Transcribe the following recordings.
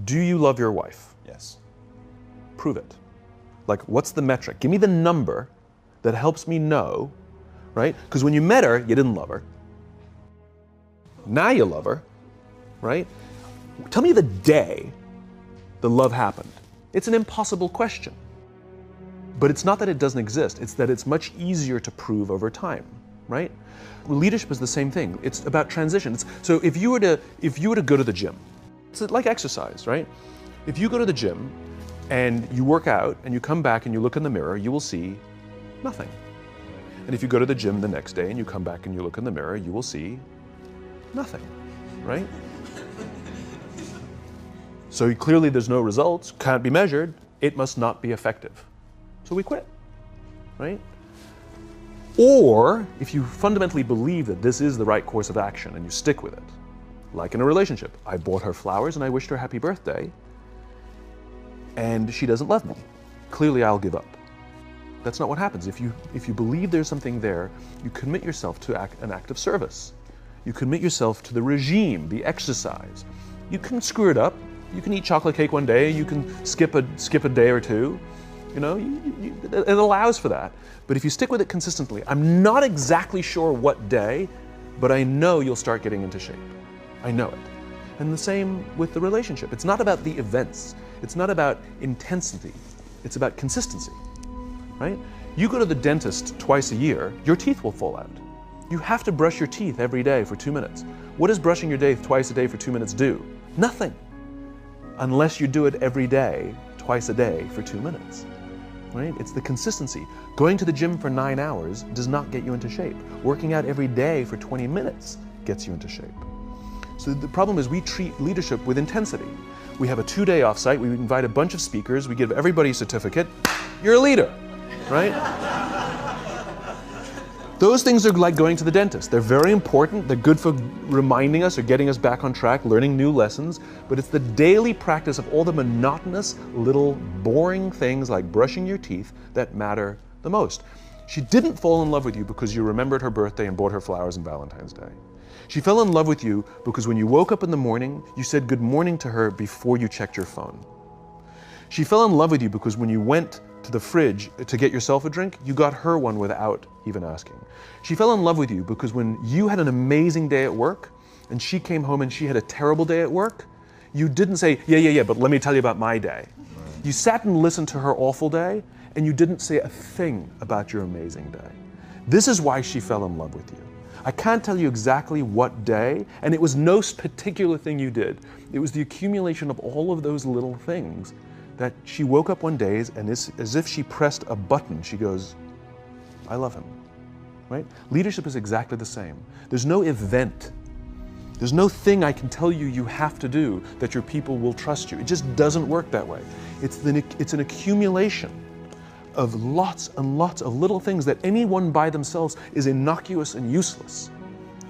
Do you love your wife? Yes. Prove it. Like, what's the metric? Give me the number that helps me know, right? Because when you met her, you didn't love her. Now you love her, right? Tell me the day the love happened. It's an impossible question. But it's not that it doesn't exist, it's that it's much easier to prove over time, right? Leadership is the same thing. It's about transition. So if you were to go to the gym, it's like exercise, right? If you go to the gym and you work out and you come back and you look in the mirror, you will see nothing. And if you go to the gym the next day and you come back and you look in the mirror, you will see nothing, right? So clearly there's no results, can't be measured, it must not be effective. So we quit, right? Or if you fundamentally believe that this is the right course of action and you stick with it, like in a relationship, I bought her flowers and I wished her happy birthday, and she doesn't love me. Clearly I'll give up. That's not what happens. If you believe there's something there, you commit yourself to an act of service. You commit yourself to the regime, the exercise. You can screw it up. You can eat chocolate cake one day, you can skip a day or two. You know, it allows for that. But if you stick with it consistently, I'm not exactly sure what day, but I know you'll start getting into shape. I know it. And the same with the relationship. It's not about the events. It's not about intensity. It's about consistency, right? You go to the dentist twice a year, your teeth will fall out. You have to brush your teeth every day for 2 minutes. What does brushing your teeth twice a day for 2 minutes do? Nothing. Unless you do it every day, twice a day for 2 minutes. Right? It's the consistency. Going to the gym for 9 hours does not get you into shape. Working out every day for 20 minutes gets you into shape. So the problem is we treat leadership with intensity. We have a 2-day offsite, we invite a bunch of speakers, we give everybody a certificate, you're a leader, right? Those things are like going to the dentist. They're very important, they're good for reminding us or getting us back on track, learning new lessons, but it's the daily practice of all the monotonous, little, boring things like brushing your teeth that matter the most. She didn't fall in love with you because you remembered her birthday and bought her flowers on Valentine's Day. She fell in love with you because when you woke up in the morning, you said good morning to her before you checked your phone. She fell in love with you because when you went to the fridge to get yourself a drink, you got her one without even asking. She fell in love with you because when you had an amazing day at work and she came home and she had a terrible day at work, you didn't say, yeah, but let me tell you about my day. You sat and listened to her awful day and you didn't say a thing about your amazing day. This is why she fell in love with you. I can't tell you exactly what day, and it was no particular thing you did. It was the accumulation of all of those little things that she woke up one day and as if she pressed a button, she goes, I love him, right? Leadership is exactly the same. There's no event. There's no thing I can tell you you have to do that your people will trust you. It just doesn't work that way. It's an accumulation of lots and lots of little things that anyone by themselves is innocuous and useless.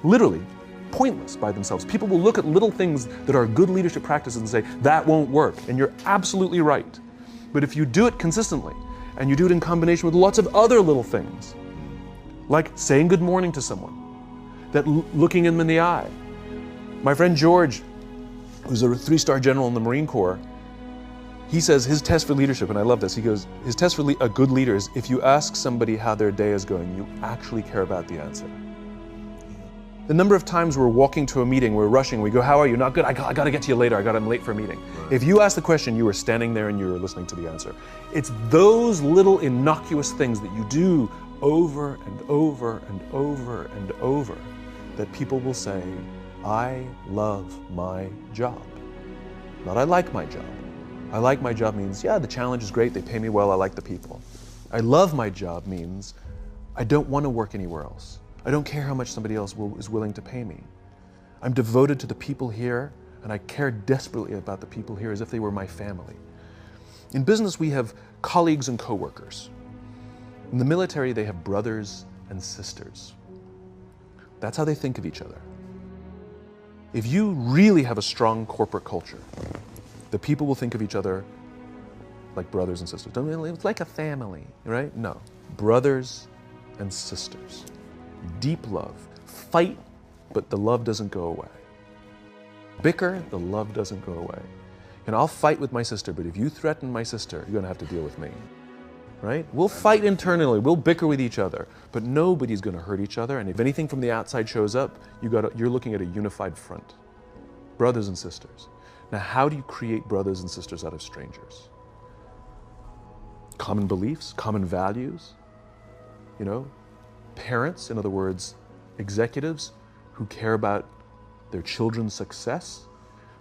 Literally, pointless by themselves. People will look at little things that are good leadership practices and say, that won't work, and you're absolutely right. But if you do it consistently, and you do it in combination with lots of other little things, like saying good morning to someone, that looking them in the eye. My friend George, who's a 3-star general in the Marine Corps, he says his test for leadership, and I love this, he goes, his test for a good leader is if you ask somebody how their day is going, you actually care about the answer. The number of times we're walking to a meeting, we're rushing, we go, how are you? Not good, I got to get to you later, I'm late for a meeting. If you ask the question, you were standing there and you were listening to the answer. It's those little innocuous things that you do over and over and over and over that people will say, I love my job. Not I like my job. I like my job means, yeah, the challenge is great, they pay me well, I like the people. I love my job means, I don't want to work anywhere else. I don't care how much somebody else is willing to pay me. I'm devoted to the people here, and I care desperately about the people here as if they were my family. In business, we have colleagues and coworkers. In the military, they have brothers and sisters. That's how they think of each other. If you really have a strong corporate culture, the people will think of each other like brothers and sisters. It's like a family, right? No, brothers and sisters. Deep love. Fight, but the love doesn't go away. Bicker, the love doesn't go away. And I'll fight with my sister, but if you threaten my sister, you're going to have to deal with me. Right? We'll fight internally, we'll bicker with each other, but nobody's going to hurt each other. And if anything from the outside shows up, you're looking at a unified front. Brothers and sisters. Now, how do you create brothers and sisters out of strangers? Common beliefs, common values. You know, parents, in other words, executives who care about their children's success,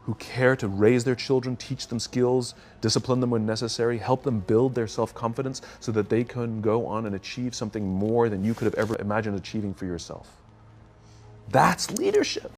who care to raise their children, teach them skills, discipline them when necessary, help them build their self-confidence so that they can go on and achieve something more than you could have ever imagined achieving for yourself. That's leadership.